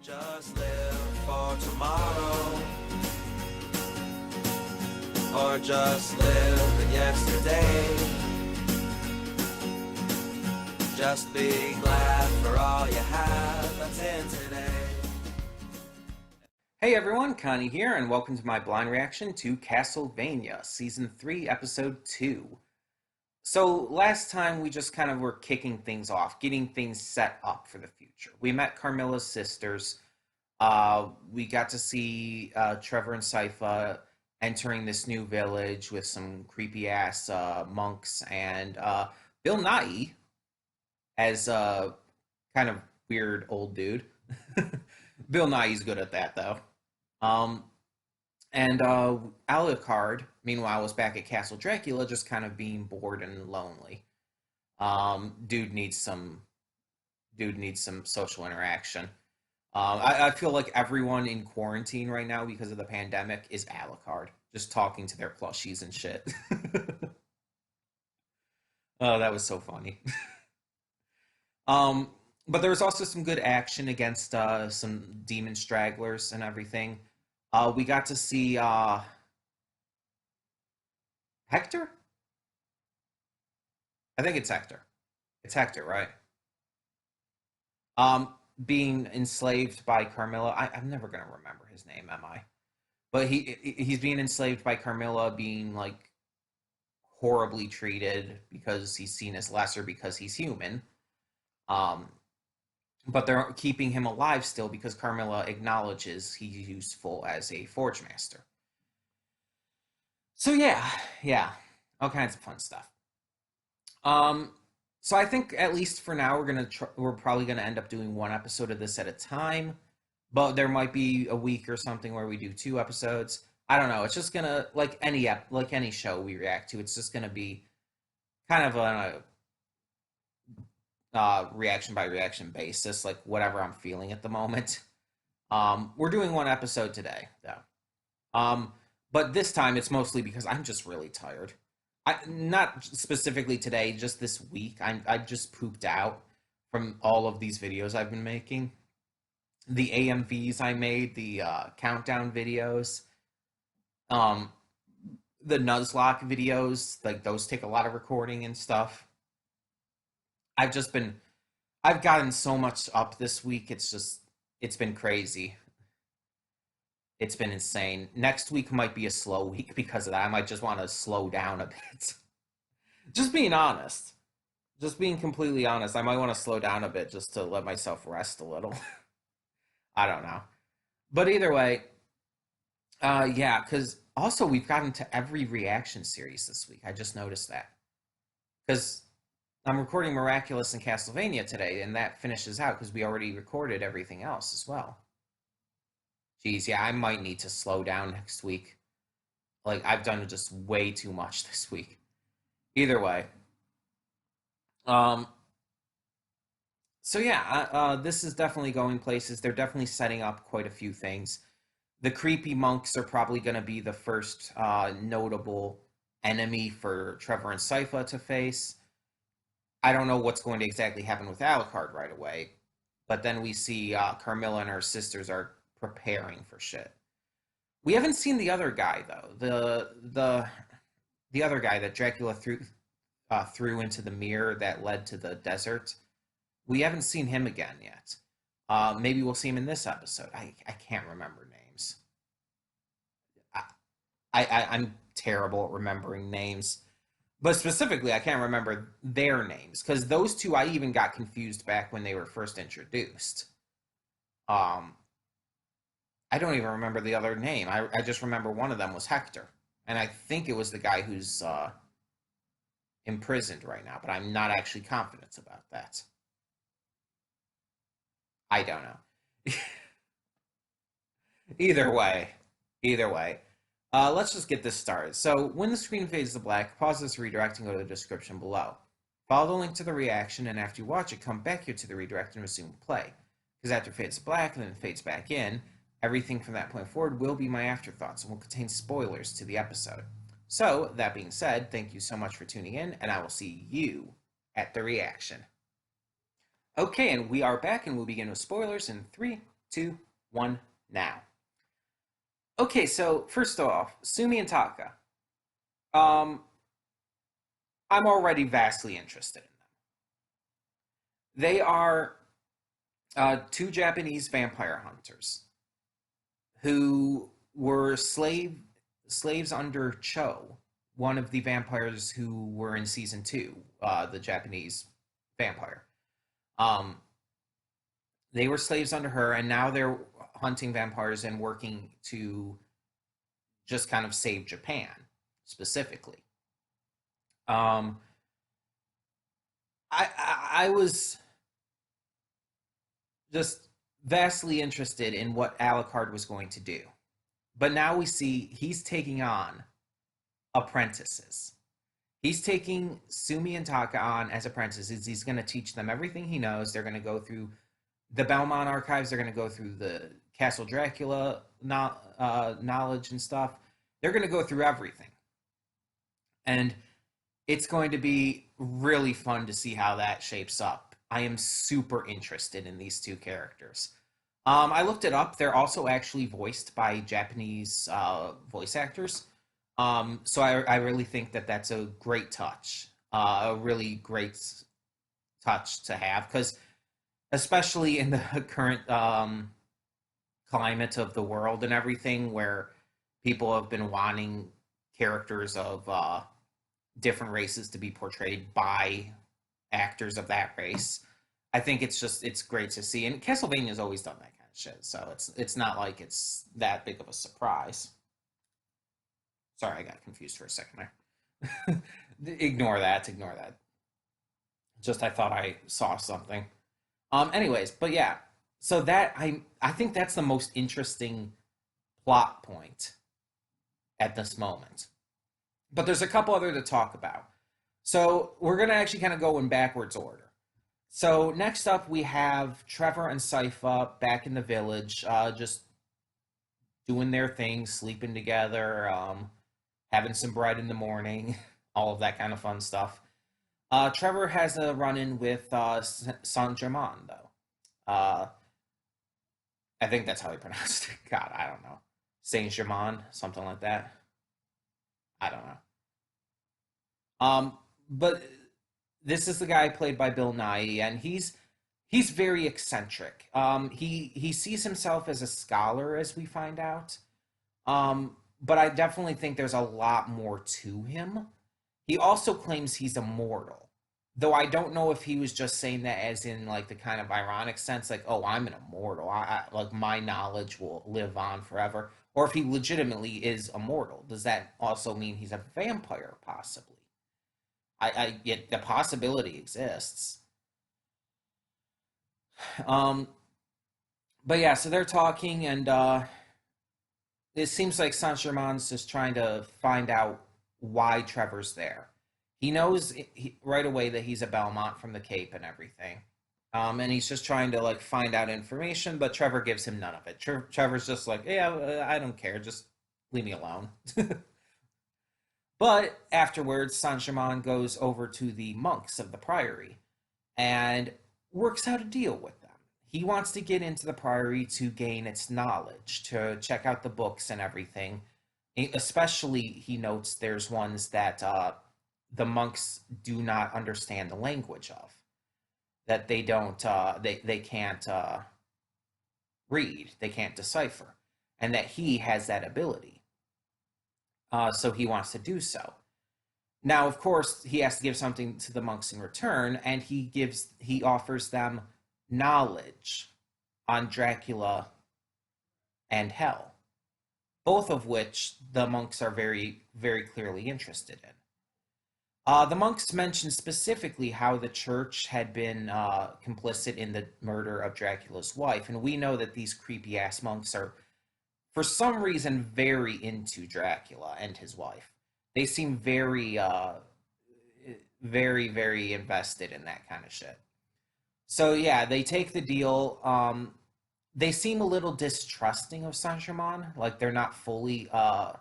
Don't just live for tomorrow, or just live in yesterday. Just be glad for all you have that's in today. Hey everyone, Connie here, and welcome to my blind reaction to Castlevania, Season 3, Episode 2. So, last time we just kind of were kicking things off, getting things set up for the future. We met Carmilla's sisters. We got to see Trevor and Sypha entering this new village with some creepy-ass monks, and Bill Nighy as a kind of weird old dude. Bill Nighy's good at that, though. Um, and Alucard, meanwhile, was back at Castle Dracula, just kind of being bored and lonely. Dude needs some social interaction. I feel like everyone in quarantine right now because of the pandemic is Alucard, just talking to their plushies and shit. Oh, that was so funny. Um, but there was also some good action against some demon stragglers and everything. We got to see Hector. I think it's Hector. It's Hector, right? Um, Being enslaved by Carmilla. I'm never gonna remember his name, am I? But he's being enslaved by Carmilla, being like horribly treated because he's seen as lesser because he's human. Um, but they're keeping him alive still because Carmilla acknowledges he's useful as a forge master. So yeah, all kinds of fun stuff. Um, so I think at least for now we're probably gonna end up doing one episode of this at a time, but there might be a week or something where we do two episodes. I don't know. It's just gonna like any show we react to. It's just gonna be kind of a reaction by reaction basis, like whatever I'm feeling at the moment. We're doing one episode today, though. Um, but this time it's mostly because I'm just really tired. Not specifically today, just this week. I just pooped out from all of these videos I've been making. The AMVs I made, the countdown videos, um, the Nuzlocke videos, like those take a lot of recording and stuff. I've just been I've gotten so much up this week. It's been crazy. It's been insane. Next week might be a slow week because of that. I might just want to slow down a bit. Just being honest. Just being completely honest. I might want to slow down a bit just to let myself rest a little. I don't know. But either way, yeah, because also we've gotten to every reaction series this week. I just noticed that. Because I'm recording Miraculous and Castlevania today, and that finishes out because we already recorded everything else as well. Geez, yeah, I might need to slow down next week. Like, I've done just way too much this week. Either way. Um, so yeah, this is definitely going places. They're definitely setting up quite a few things. The creepy monks are probably going to be the first notable enemy for Trevor and Sypha to face. I don't know what's going to exactly happen with Alucard right away, but then we see Carmilla and her sisters are preparing for shit. We haven't seen the other guy though. The other guy that Dracula threw into the mirror that led to the desert. We haven't seen him again yet. Maybe we'll see him in this episode. I can't remember names. I, I'm terrible at remembering names. But specifically, I can't remember their names because those two I even got confused back when they were first introduced. Um, I don't even remember the other name. I just remember one of them was Hector, and I think it was the guy who's imprisoned right now. But I'm not actually confident about that. I don't know. Either way, either way. Let's just get this started. So, when the screen fades to black, pause this redirect and go to the description below. Follow the link to the reaction, and after you watch it, come back here to the redirect and resume play. Because after it fades to black and then it fades back in, everything from that point forward will be my afterthoughts and will contain spoilers to the episode. So, that being said, thank you so much for tuning in, and I will see you at the reaction. Okay, and we are back, and we'll begin with spoilers in 3, 2, 1, now. Okay, so first off, Sumi and Taka. Um, I'm already vastly interested in them. They are two Japanese vampire hunters who were slaves under Cho, one of the vampires who were in season two, the Japanese vampire. Um, they were slaves under her, and now they're hunting vampires and working to just kind of save Japan specifically. Um, I was just vastly interested in what Alucard was going to do, but now we see he's taking on apprentices. He's taking Sumi and Taka on as apprentices. He's going to teach them everything he knows. They're going to go through the Belmont archives. They're going to go through the Castle Dracula knowledge and stuff. They're going to go through everything. And it's going to be really fun to see how that shapes up. I am super interested in these two characters. I looked it up. They're also actually voiced by Japanese voice actors. So I really think that that's a great touch, a really great touch to have, because especially in the current climate of the world and everything, where people have been wanting characters of different races to be portrayed by actors of that race. I think it's great to see, and Castlevania's always done that kind of shit, so it's not like it's that big of a surprise. Sorry, I got confused for a second there. Ignore that. Ignore that. Just I thought I saw something. Anyways, but yeah. So that I think that's the most interesting plot point at this moment. But there's a couple other to talk about. So we're gonna actually kind of go in backwards order. So next up we have Trevor and Sypha back in the village, just doing their thing, sleeping together, having some bread in the morning, all of that kind of fun stuff. Trevor has a run-in with Saint Germain, though. I think that's how he pronounced it. God, I don't know. Saint Germain, something like that. I don't know. But this is the guy played by Bill Nighy, and he's very eccentric. He sees himself as a scholar, as we find out. But I definitely think there's a lot more to him. He also claims he's immortal, though I don't know if he was just saying that as in like the kind of ironic sense, like, oh, I'm an immortal. Like my knowledge will live on forever, or if he legitimately is immortal. Does that also mean he's a vampire? Possibly. I yet the possibility exists. Um, but yeah, so they're talking, and it seems like Saint Germain's just trying to find out why Trevor's there. He knows right away that he's a Belmont from the Cape and everything. And he's just trying to like find out information, but Trevor gives him none of it. Trevor's just like, yeah, I don't care, just leave me alone. But afterwards, Saint Germain goes over to the monks of the priory and works out a deal with them. He wants to get into the priory to gain its knowledge, to check out the books and everything. Especially, he notes there's ones that the monks do not understand the language of, that they don't, they can't read, they can't decipher, and that he has that ability. So he wants to do so. Now, of course, he has to give something to the monks in return, and he offers them knowledge on Dracula and hell, both of which the monks are very, very clearly interested in. The monks mention specifically how the church had been complicit in the murder of Dracula's wife, and we know that these creepy ass monks are, for some reason, very into Dracula and his wife. They seem very, very, very invested in that kind of shit. So yeah, they take the deal. They seem a little distrusting of Saint Germain, like they're not fully on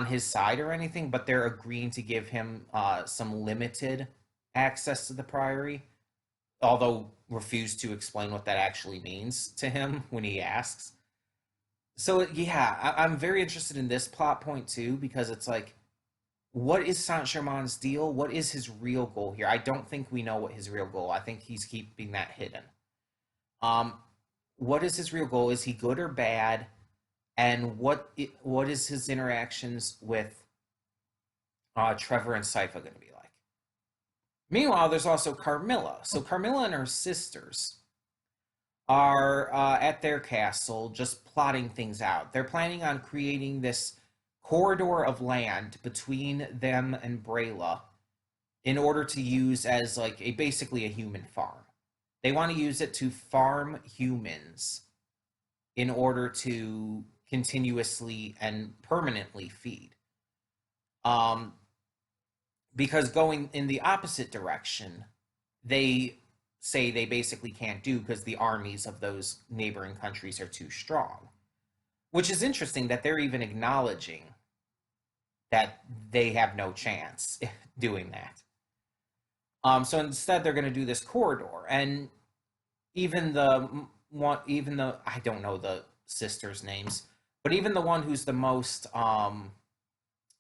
his side or anything, but they're agreeing to give him some limited access to the priory. Although refuse to explain what that actually means to him when he asks. So yeah, I'm very interested in this plot point too, because it's like, what is Saint Germain's deal? What is his real goal here? I don't think we know what his real goal. I think he's keeping that hidden. Um, what is his real goal? Is he good or bad? And what is his interactions with Trevor and Sypha going to be like? Meanwhile, there's also Carmilla. So Carmilla and her sisters are at their castle just plotting things out. They're planning on creating this corridor of land between them and Brayla in order to use as like a basically a human farm. They want to use it to farm humans in order to continuously and permanently feed. Um, because going in the opposite direction, they say they basically can't do because the armies of those neighboring countries are too strong. Which is interesting that they're even acknowledging that they have no chance doing that. So instead, they're going to do this corridor, and even the one, even the I don't know the sisters' names, but even the one who's the most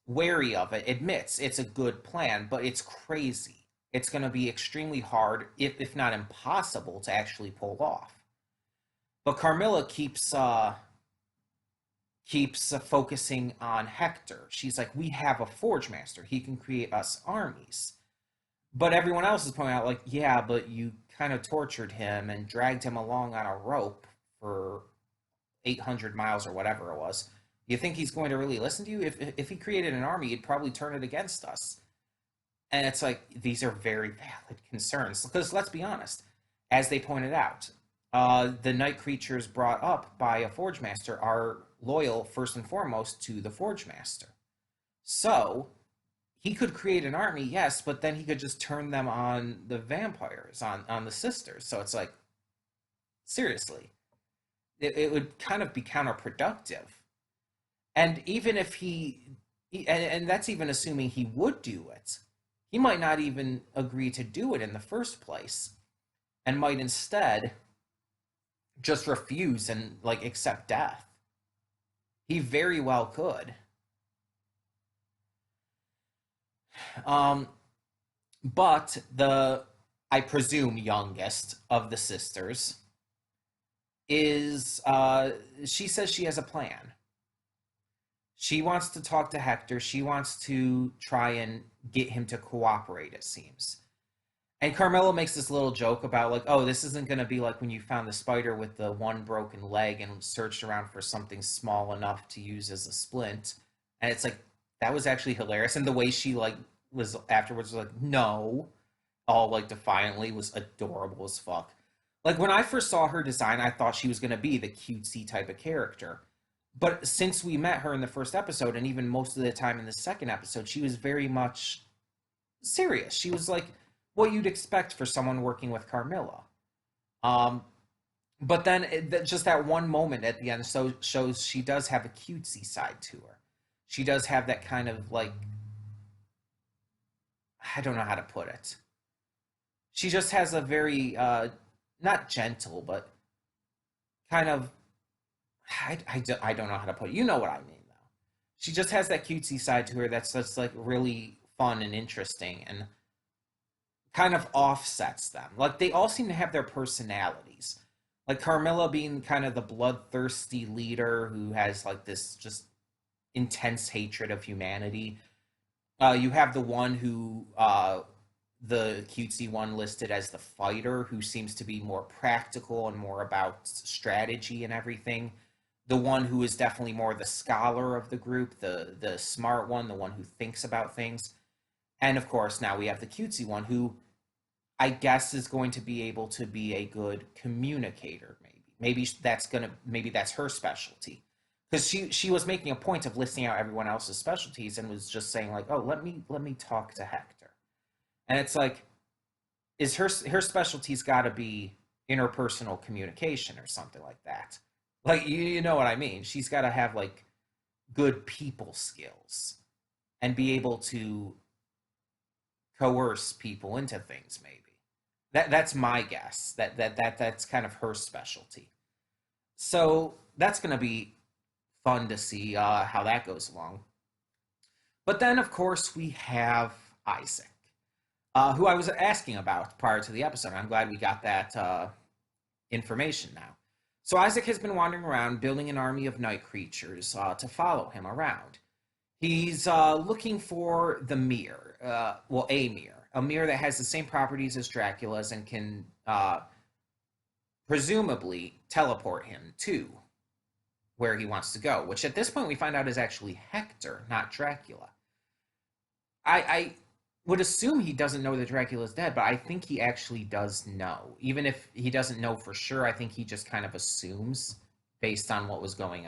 wary of it admits it's a good plan, but it's crazy. It's going to be extremely hard, if not impossible, to actually pull off. But Carmilla keeps focusing on Hector. She's like, we have a Forge Master. He can create us armies. But everyone else is pointing out, like, yeah, but you kind of tortured him and dragged him along on a rope for 800 miles or whatever it was. You think he's going to really listen to you? If he created an army, he'd probably turn it against us. And it's like, these are very valid concerns. Because let's be honest, as they pointed out, the night creatures brought up by a Forge Master are loyal, first and foremost, to the Forge Master. So, he could create an army, yes, but then he could just turn them on the vampires, on the sisters. So it's like, seriously, it would kind of be counterproductive. And even if and that's even assuming he would do it, he might not even agree to do it in the first place, and might instead just refuse and like accept death. He very well could. But the, I presume, youngest of the sisters is, she says she has a plan. She wants to talk to Hector. She wants to try and get him to cooperate, it seems. And Carmilla makes this little joke about, like, oh, this isn't going to be like when you found the spider with the one broken leg and searched around for something small enough to use as a splint. And it's like, that was actually hilarious. And the way she, like, was afterwards was like, no, all, like, defiantly, was adorable as fuck. Like, when I first saw her design, I thought she was going to be the cutesy type of character. But since we met her in the first episode, and even most of the time in the second episode, she was very much serious. She was like what you'd expect for someone working with Carmilla. But then just that one moment at the end shows she does have a cutesy side to her. She does have that kind of like, I don't know how to put it. She just has a very, not gentle, but kind of, I don't know how to put it. You know what I mean, though. She just has that cutesy side to her that's just like really fun and interesting and kind of offsets them. Like, they all seem to have their personalities. Like, Carmilla being kind of the bloodthirsty leader who has like this just intense hatred of humanity. You have the one who, the cutesy one listed as the fighter, who seems to be more practical and more about strategy and everything. The one who is definitely more the scholar of the group, the smart one, the one who thinks about things. And of course, now we have the cutesy one who I guess is going to be able to be a good communicator, maybe. Maybe that's her specialty. Because she was making a point of listing out everyone else's specialties and was just saying like, oh, let me talk to Hector. And it's like, is her specialty's got to be interpersonal communication or something like that. Like, you know what I mean? She's got to have like good people skills and be able to coerce people into things, maybe. That's my guess. That's kind of her specialty. So that's going to be fun to see how that goes along. But then, of course, we have Isaac, who I was asking about prior to the episode. I'm glad we got that information now. So Isaac has been wandering around building an army of night creatures to follow him around. He's looking for the mirror, a mirror that has the same properties as Dracula's and can presumably teleport him to where he wants to go, which at this point we find out is actually Hector, not Dracula. I would assume he doesn't know that Dracula's dead, but I think he actually does know. Even if he doesn't know for sure, I think he just kind of assumes based on what was going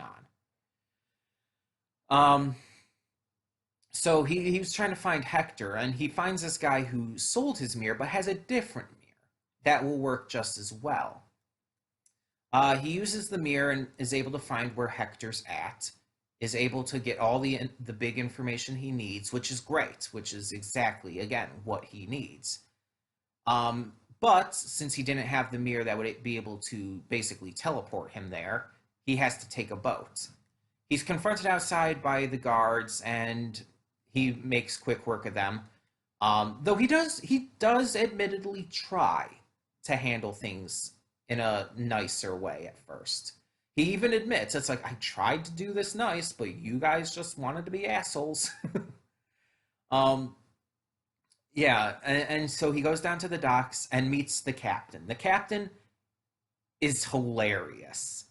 on. So he was trying to find Hector, and he finds this guy who sold his mirror but has a different mirror that will work just as well. He uses the mirror and is able to find where Hector's at, is able to get all the big information he needs, which is great, which is exactly, again, what he needs. But since he didn't have the mirror that would be able to basically teleport him there, he has to take a boat. He's confronted outside by the guards, and he makes quick work of them. Though he does admittedly try to handle things in a nicer way at first. He even admits, it's like, I tried to do this nice, but you guys just wanted to be assholes. Yeah, and so he goes down to the docks and meets the captain. The captain is hilarious.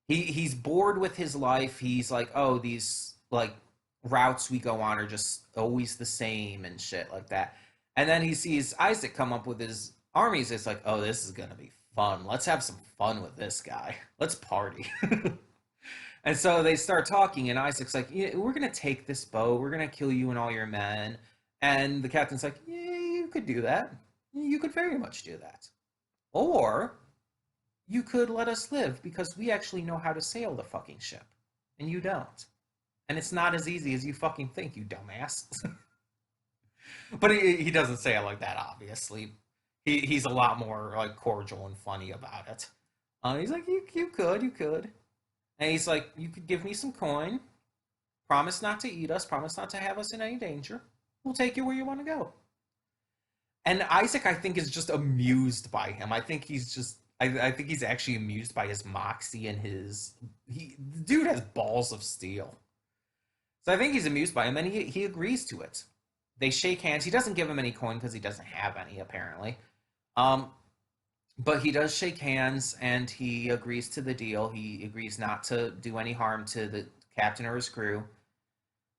He's bored with his life. He's like, oh, these like routes we go on are just always the same and shit like that. And then he sees Isaac come up with his armies. It's like, oh, this is gonna be fun. Let's have some fun with this guy. Let's party. And so they start talking, and Isaac's like, yeah, we're gonna take this boat. We're gonna kill you and all your men. And the captain's like, yeah, you could do that. You could very much do that. Or you could let us live because we actually know how to sail the fucking ship. And you don't. And it's not as easy as you fucking think, you dumbass. But he doesn't say it like that, obviously. He's a lot more like cordial and funny about it. He's like, you could. And he's like, you could give me some coin. Promise not to eat us. Promise not to have us in any danger. We'll take you where you want to go. And Isaac, I think, is just amused by him. I think he's actually amused by his moxie and the dude has balls of steel. So I think he's amused by him, and he agrees to it. They shake hands. He doesn't give him any coin because he doesn't have any, apparently. But he does shake hands, and he agrees to the deal. He agrees not to do any harm to the captain or his crew.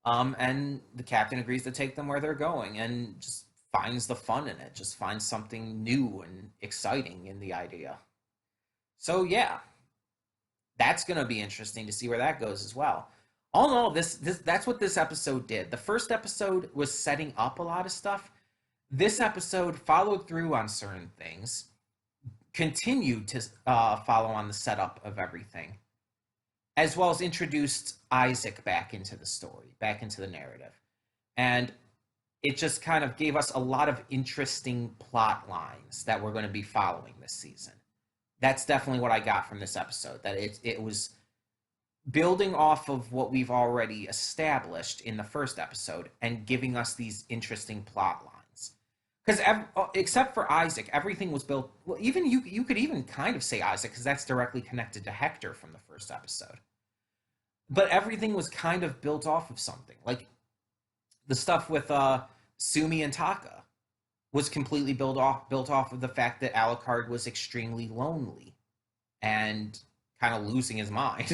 And the captain agrees to take them where they're going and just finds the fun in it, just finds something new and exciting in the idea. So, yeah, that's going to be interesting to see where that goes as well. All in all, that's what this episode did. The first episode was setting up a lot of stuff. This episode followed through on certain things, continued to follow on the setup of everything, as well as introduced Isaac back into the story, back into the narrative. And it just kind of gave us a lot of interesting plot lines that we're going to be following this season. That's definitely what I got from this episode, that it was building off of what we've already established in the first episode and giving us these interesting plot lines. Because except for Isaac, everything was built. Well, even you could even kind of say Isaac because that's directly connected to Hector from the first episode. But everything was kind of built off of something. Like the stuff with Sumi and Taka was completely built off of the fact that Alucard was extremely lonely and kind of losing his mind,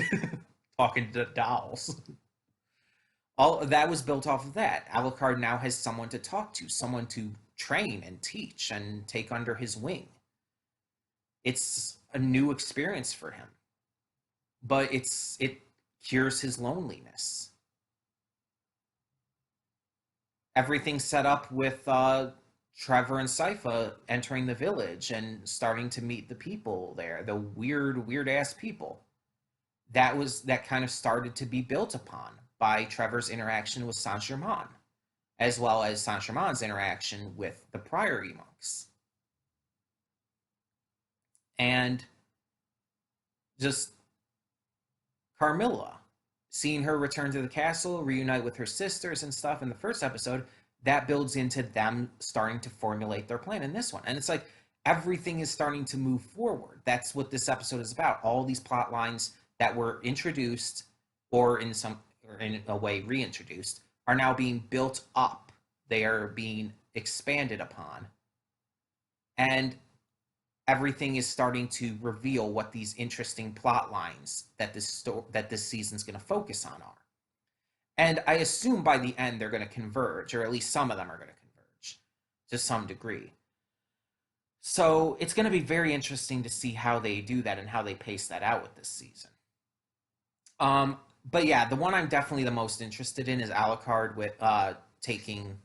talking to dolls. All that was built off of that. Alucard now has someone to talk to, someone to train and teach and take under his wing. It's a new experience for him, but it cures his loneliness. Everything's set up with Trevor and Sypha entering the village and starting to meet the people there, the weird ass people. That kind of started to be built upon by Trevor's interaction with Saint-Germain, as well as Saint-Germain's interaction with the Priory monks. and just Carmilla, seeing her return to the castle, reunite with her sisters and stuff in the first episode, that builds into them starting to formulate their plan in this one. And it's like everything is starting to move forward. That's what this episode is about. All these plot lines that were introduced or in a way reintroduced are now being built up. They are being expanded upon. And everything is starting to reveal what these interesting plot lines that this season's going to focus on are. And I assume by the end they're going to converge, or at least some of them are going to converge to some degree. So it's going to be very interesting to see how they do that and how they pace that out with this season. But yeah, the one I'm definitely the most interested in is Alucard with taking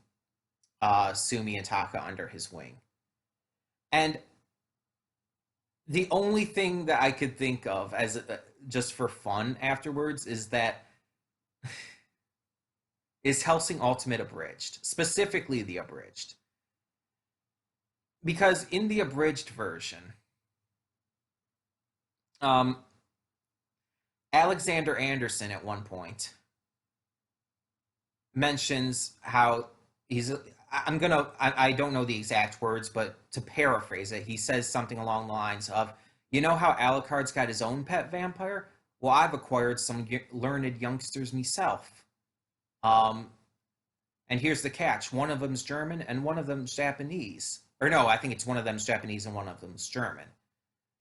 Sumi and Taka under his wing. And the only thing that I could think of as just for fun afterwards is that is Hellsing Ultimate abridged, specifically the abridged. Because in the abridged version, Alexander Anderson at one point mentions how I don't know the exact words, but to paraphrase it, he says something along the lines of, you know how Alucard's got his own pet vampire? Well, I've acquired some learned youngsters myself. And here's the catch. One of them's German and one of them's Japanese. Or no, I think it's one of them's Japanese and one of them's German.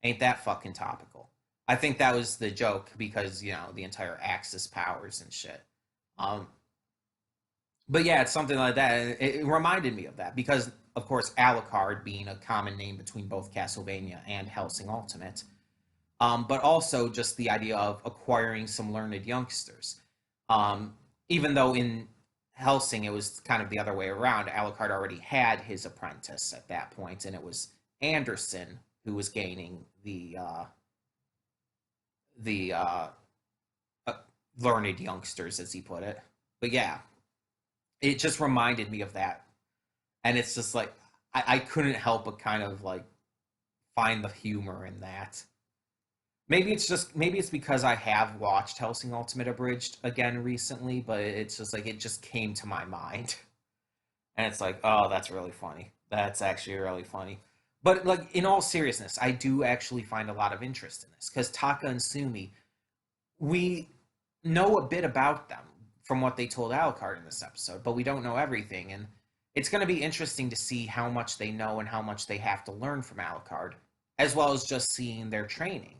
Ain't that fucking topical? I think that was the joke because, you know, the entire Axis powers and shit. But yeah, it's something like that. It reminded me of that because, of course, Alucard being a common name between both Castlevania and Hellsing Ultimate. But also just the idea of acquiring some learned youngsters. Even though in Hellsing it was kind of the other way around. Alucard already had his apprentice at that point, and it was Anderson who was gaining the learned youngsters, as he put it. But yeah, it just reminded me of that. And it's just like, I couldn't help but kind of like find the humor in that. Maybe it's because I have watched Hellsing Ultimate Abridged again recently, but it's just like, it just came to my mind. And it's like, oh, that's really funny. That's actually really funny. But like, in all seriousness, I do actually find a lot of interest in this because Taka and Sumi, we know a bit about them from what they told Alucard in this episode, but we don't know everything. And it's going to be interesting to see how much they know and how much they have to learn from Alucard, as well as just seeing their training.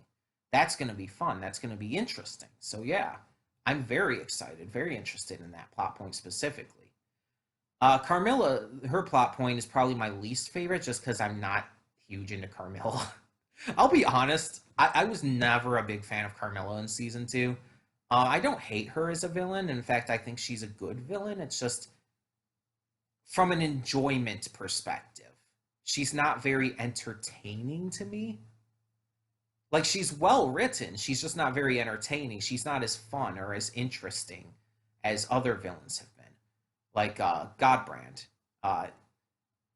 That's going to be fun. That's going to be interesting. So yeah, I'm very excited, very interested in that plot point specifically. Carmilla, her plot point is probably my least favorite just because I'm not huge into Carmilla. I'll be honest, I was never a big fan of Carmilla in Season 2. I don't hate her as a villain. In fact, I think she's a good villain. It's just from an enjoyment perspective. She's not very entertaining to me. Like, she's well written. She's just not very entertaining. She's not as fun or as interesting as other villains have been. Like Godbrand,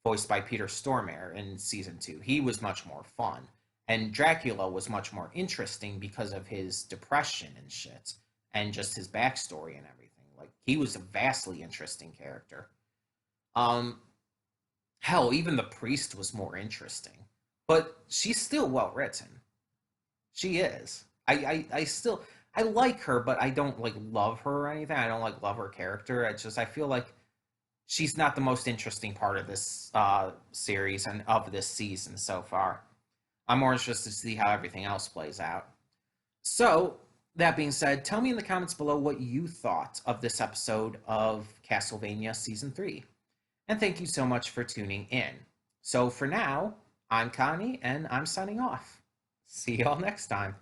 voiced by Peter Stormare in Season 2. He was much more fun. And Dracula was much more interesting because of his depression and shit. And just his backstory and everything. Like, he was a vastly interesting character. Hell, even the priest was more interesting. But she's still well written. She is. I like her, but I don't like love her or anything. I don't like love her character. It's just I feel like she's not the most interesting part of this series and of this season so far. I'm more interested to see how everything else plays out. So, that being said, tell me in the comments below what you thought of this episode of Castlevania Season 3. And thank you so much for tuning in. So for now, I'm Connie, and I'm signing off. See y'all next time.